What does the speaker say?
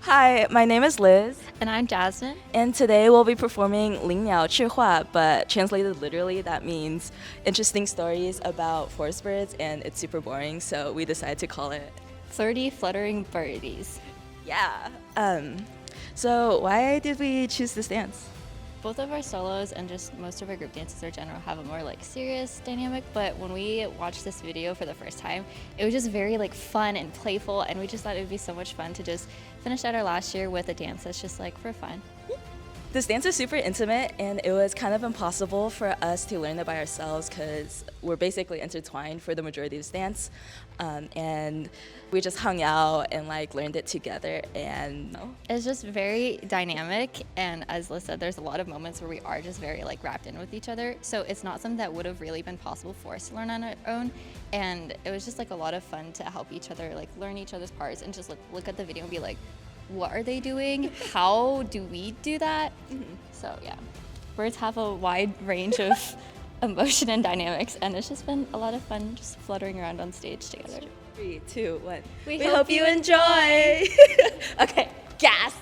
Hi, my name is Liz, And I'm Jasmine. and today we'll be performing 林鸟趣话, but translated literally, that means interesting stories about forest birds, and it's super boring, so we decided to call it. Flirty, fluttering birdies. Yeah. So why did we choose this dance? Both of our solos and just most of our group dances in general have a more serious dynamic, but when we watched this video for the first time, it was just very fun and playful, and we just thought it would be so much fun to just finish out our last year with a dance that's just for fun. This dance is super intimate, and it was kind of impossible for us to learn it by ourselves because we're basically intertwined for the majority of this dance. And we just hung out and learned it together, and It's just very dynamic, and as Liz said, there's a lot of moments where we are just very wrapped in with each other, so it's not something that would have really been possible for us to learn on our own, and it was just a lot of fun to help each other learn each other's parts and just look at the video and be what are they doing? How do we do that? So yeah, birds have a wide range of emotion and dynamics, and it's just been a lot of fun just fluttering around on stage together. 3, 2, 1. We We hope you enjoy. Okay, gas.